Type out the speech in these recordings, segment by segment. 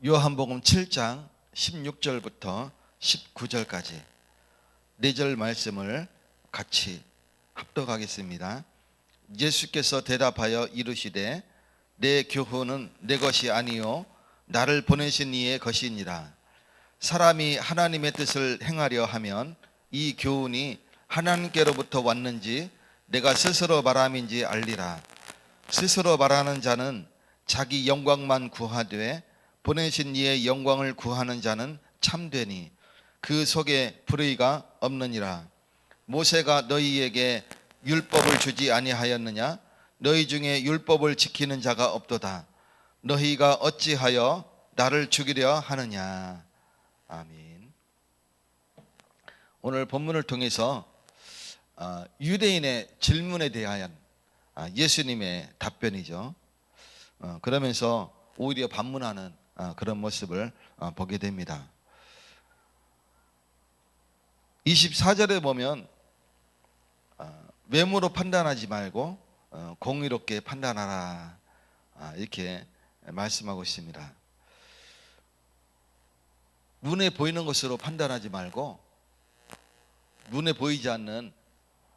요한복음 7장 16절부터 19절까지 4절 말씀을 같이 합독하겠습니다. 예수께서 대답하여 이르시되 내 교훈은 내 것이 아니요 나를 보내신 이의 것이니라. 사람이 하나님의 뜻을 행하려 하면 이 교훈이 하나님께로부터 왔는지 내가 스스로 말함인지 알리라. 스스로 말하는 자는 자기 영광만 구하되 보내신 이의 영광을 구하는 자는 참되니 그 속에 불의가 없느니라. 모세가 너희에게 율법을 주지 아니하였느냐? 너희 중에 율법을 지키는 자가 없도다. 너희가 어찌하여 나를 죽이려 하느냐? 아멘. 오늘 본문을 통해서 유대인의 질문에 대한 예수님의 답변이죠. 그러면서 오히려 반문하는 그런 모습을 보게 됩니다. 24절에 보면 외모로 판단하지 말고 공의롭게 판단하라, 이렇게 말씀하고 있습니다. 눈에 보이는 것으로 판단하지 말고 눈에 보이지 않는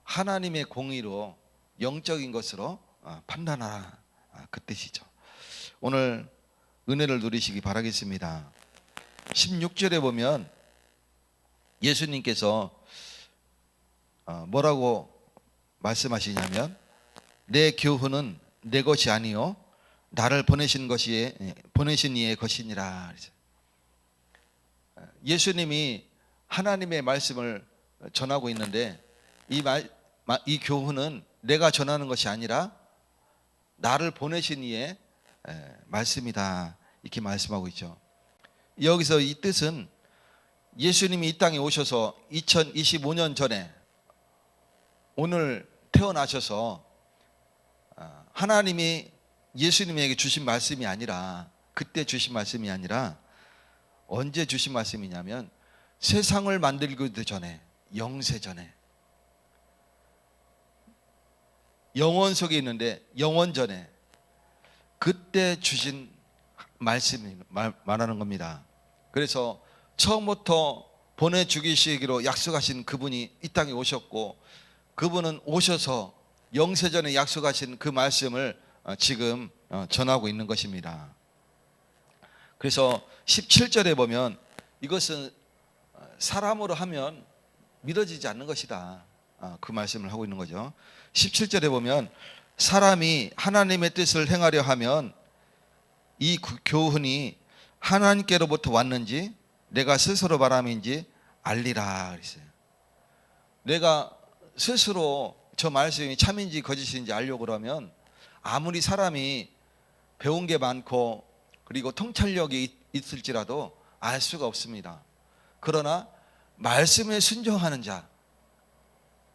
하나님의 공의로 영적인 것으로 판단하라, 그 뜻이죠. 오늘 은혜를 누리시기 바라겠습니다. 16절에 보면 예수님께서 뭐라고 말씀하시냐면 내 교훈은 내 것이 아니요 나를 보내신 이의 것이니라. 예수님이 하나님의 말씀을 전하고 있는데 이 교훈은 내가 전하는 것이 아니라 나를 보내신 이의 말씀이다, 이렇게 말씀하고 있죠. 여기서 이 뜻은 예수님이 이 땅에 오셔서 2025년 전에 오늘 태어나셔서 하나님이 예수님에게 주신 말씀이 아니라, 그때 주신 말씀이 아니라 언제 주신 말씀이냐면 세상을 만들기도 전에, 영세 전에, 영원 속에 있는데 영원 전에 그때 주신 말씀이 말하는 겁니다. 그래서 처음부터 보내 죽이시기로 약속하신 그분이 이 땅에 오셨고, 그분은 오셔서 영세전에 약속하신 그 말씀을 지금 전하고 있는 것입니다. 그래서 17절에 보면 이것은 사람으로 하면 믿어지지 않는 것이다, 그 말씀을 하고 있는 거죠. 17절에 보면 사람이 하나님의 뜻을 행하려 하면 이 교훈이 하나님께로부터 왔는지 내가 스스로 말함인지 알리라 그랬어요. 내가 스스로 저 말씀이 참인지 거짓인지 알려고 그러면 아무리 사람이 배운 게 많고 그리고 통찰력이 있을지라도 알 수가 없습니다. 그러나 말씀에 순종하는 자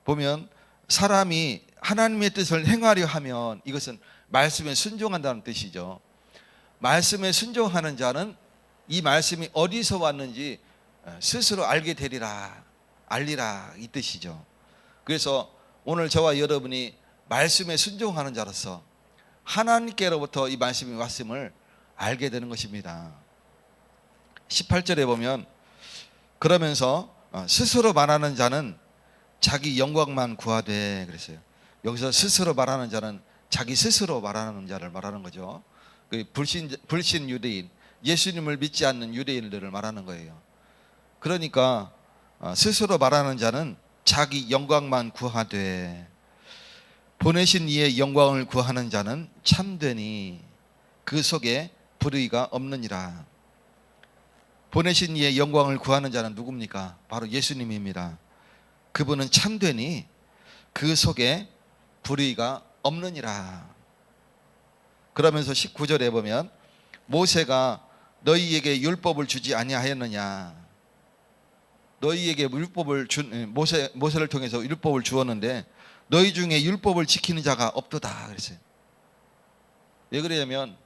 보면, 사람이 하나님의 뜻을 행하려 하면 이것은 말씀에 순종한다는 뜻이죠. 말씀에 순종하는 자는 이 말씀이 어디서 왔는지 스스로 알게 되리라, 알리라, 이 뜻이죠. 그래서 오늘 저와 여러분이 말씀에 순종하는 자로서 하나님께로부터 이 말씀이 왔음을 알게 되는 것입니다. 18절에 보면 그러면서 스스로 말하는 자는 자기 영광만 구하되 그랬어요. 여기서 스스로 말하는 자는 자기 스스로 말하는 자를 말하는 거죠. 불신 유대인, 예수님을 믿지 않는 유대인들을 말하는 거예요. 그러니까 스스로 말하는 자는 자기 영광만 구하되 보내신 이의 영광을 구하는 자는 참되니 그 속에 불의가 없느니라. 보내신 이의 영광을 구하는 자는 누굽니까? 바로 예수님입니다. 그분은 참되니 그 속에 불의가 없느니라. 그러면서 19절에 보면 모세가 너희에게 율법을 주지 아니하였느냐? 너희에게 율법을 모세를 통해서 율법을 주었는데 너희 중에 율법을 지키는 자가 없도다 그랬어요. 왜 그러냐면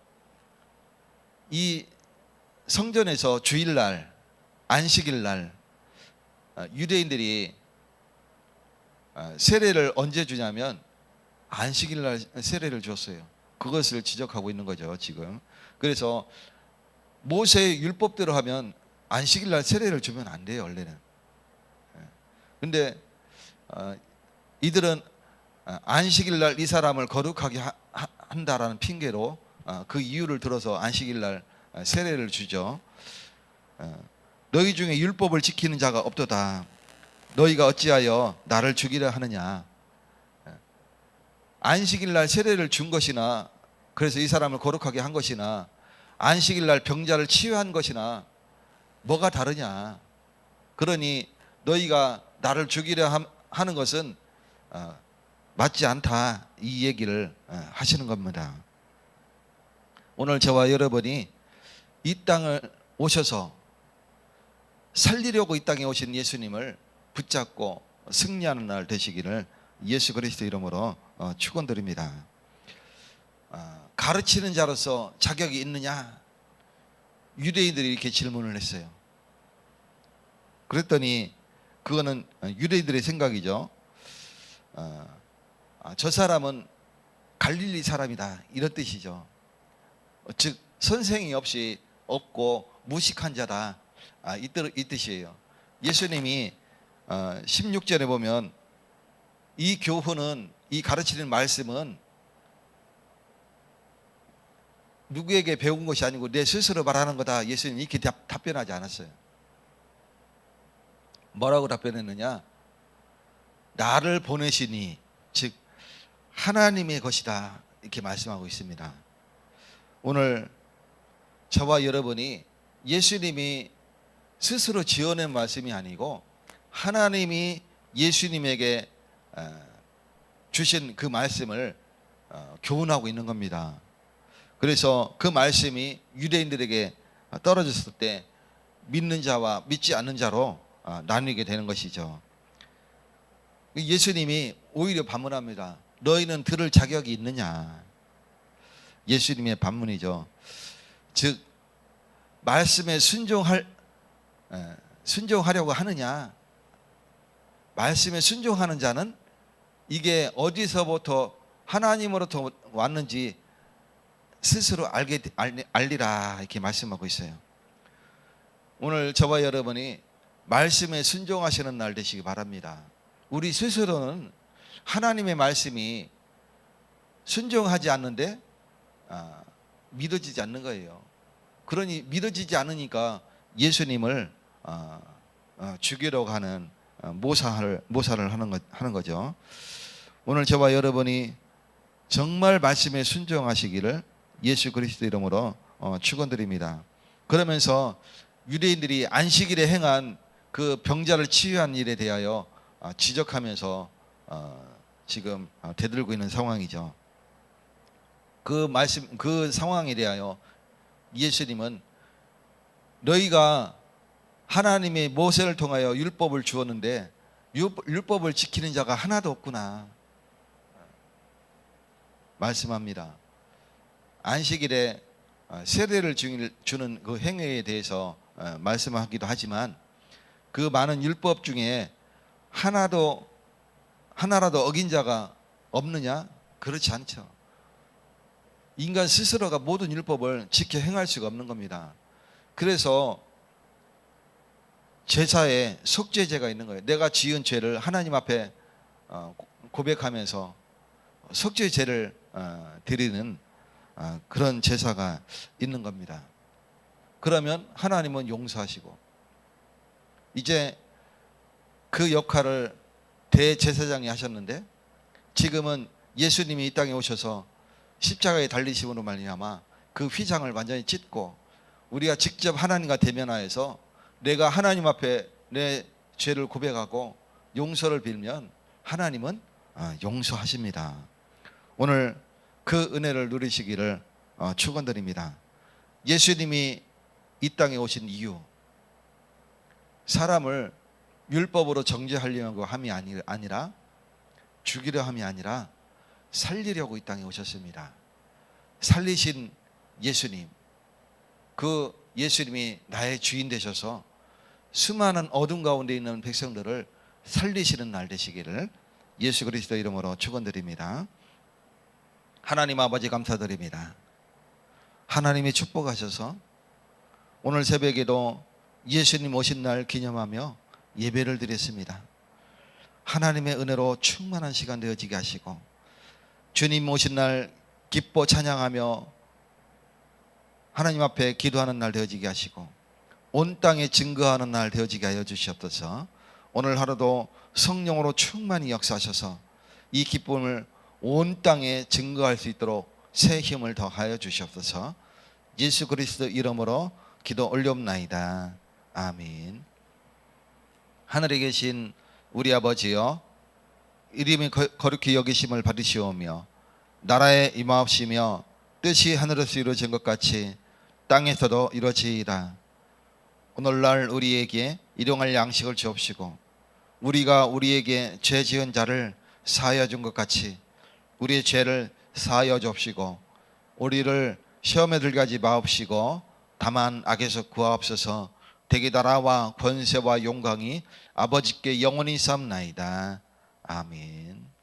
이 성전에서 주일날, 안식일날 유대인들이 세례를 언제 주냐면 안식일날 세례를 줬어요. 그것을 지적하고 있는 거죠 지금. 그래서 모세의 율법대로 하면 안식일 날 세례를 주면 안 돼요, 원래는. 근데 이들은 안식일 날 이 사람을 거룩하게 한다라는 핑계로 그 이유를 들어서 안식일 날 세례를 주죠. 너희 중에 율법을 지키는 자가 없도다. 너희가 어찌하여 나를 죽이려 하느냐. 안식일 날 세례를 준 것이나, 그래서 이 사람을 거룩하게 한 것이나, 안식일 날 병자를 치유한 것이나 뭐가 다르냐. 그러니 너희가 나를 죽이려 하는 것은 맞지 않다, 이 얘기를 하시는 겁니다. 오늘 저와 여러분이 이 땅을 오셔서 살리려고 이 땅에 오신 예수님을 붙잡고 승리하는 날 되시기를 예수 그리스도 이름으로 축원드립니다. 가르치는 자로서 자격이 있느냐? 유대인들이 이렇게 질문을 했어요. 그랬더니 그거는 유대인들의 생각이죠. 저 사람은 갈릴리 사람이다, 이런 뜻이죠. 즉 선생이 없고 무식한 자다, 이 뜻이에요. 예수님이 16절에 보면 이 교훈은, 이 가르치는 말씀은 누구에게 배운 것이 아니고 내 스스로 말하는 거다, 예수님이 이렇게 답변하지 않았어요. 뭐라고 답변했느냐? 나를 보내시니, 즉 하나님의 것이다, 이렇게 말씀하고 있습니다. 오늘 저와 여러분이 예수님이 스스로 지어낸 말씀이 아니고 하나님이 예수님에게 주신 그 말씀을 교훈하고 있는 겁니다. 그래서 그 말씀이 유대인들에게 떨어졌을 때 믿는 자와 믿지 않는 자로 나뉘게 되는 것이죠. 예수님이 오히려 반문합니다. 너희는 들을 자격이 있느냐. 예수님의 반문이죠. 즉 말씀에 순종하려고 하느냐. 말씀에 순종하는 자는 이게 어디서부터 하나님으로부터 왔는지 스스로 알리라, 이렇게 말씀하고 있어요. 오늘 저와 여러분이 말씀에 순종하시는 날 되시기 바랍니다. 우리 스스로는 하나님의 말씀이 순종하지 않는데 믿어지지 않는 거예요. 그러니 믿어지지 않으니까 예수님을 죽이려고 하는 모사를 하는 거죠. 오늘 저와 여러분이 정말 말씀에 순종하시기를 예수 그리스도 이름으로 축원드립니다. 그러면서 유대인들이 안식일에 행한 그 병자를 치유한 일에 대하여 지적하면서 지금 대들고 있는 상황이죠. 그 상황에 대하여 예수님은 너희가 하나님의 모세를 통하여 율법을 주었는데 율법을 지키는 자가 하나도 없구나 말씀합니다. 안식일에 세례를 주는 그 행위에 대해서 말씀하기도 하지만 그 많은 율법 중에 하나라도 어긴 자가 없느냐? 그렇지 않죠. 인간 스스로가 모든 율법을 지켜 행할 수가 없는 겁니다. 그래서 제사에 속죄제가 있는 거예요. 내가 지은 죄를 하나님 앞에 고백하면서 속죄제를 드리는 그런 제사가 있는 겁니다. 그러면 하나님은 용서하시고 이제 그 역할을 대제사장이 하셨는데 지금은 예수님이 이 땅에 오셔서 십자가에 달리심으로 말미암아 그 휘장을 완전히 찢고 우리가 직접 하나님과 대면하여서 내가 하나님 앞에 내 죄를 고백하고 용서를 빌면 하나님은 용서하십니다. 오늘 그 은혜를 누리시기를 축원드립니다. 예수님이 이 땅에 오신 이유, 사람을 율법으로 정죄하려고 함이 아니라 죽이려 함이 아니라 살리려고 이 땅에 오셨습니다. 살리신 예수님, 그 예수님이 나의 주인 되셔서 수많은 어둠 가운데 있는 백성들을 살리시는 날 되시기를 예수 그리스도 이름으로 축원드립니다. 하나님 아버지 감사드립니다. 하나님이 축복하셔서 오늘 새벽에도 예수님 오신 날 기념하며 예배를 드렸습니다. 하나님의 은혜로 충만한 시간 되어지게 하시고 주님 오신 날 기뻐 찬양하며 하나님 앞에 기도하는 날 되어지게 하시고 온 땅에 증거하는 날 되어지게 하여 주시옵소서. 오늘 하루도 성령으로 충만히 역사하셔서 이 기쁨을 온 땅에 증거할 수 있도록 새 힘을 더하여 주시옵소서. 예수 그리스도 이름으로 기도 올려옵나이다. 아멘. 하늘에 계신 우리 아버지여, 이름이 거룩히 여기심을 받으시오며 나라에 임하옵시며 뜻이 하늘에서 이루어진 것 같이 땅에서도 이루어지이다. 오늘날 우리에게 일용할 양식을 주옵시고 우리가 우리에게 죄 지은 자를 사하여 준 것 같이 우리의 죄를 사하여 주옵시고 우리를 시험에 들게 하지 마옵시고 다만 악에서 구하옵소서. 대개 나라와 권세와 영광이 아버지께 영원히 삼나이다. 아멘.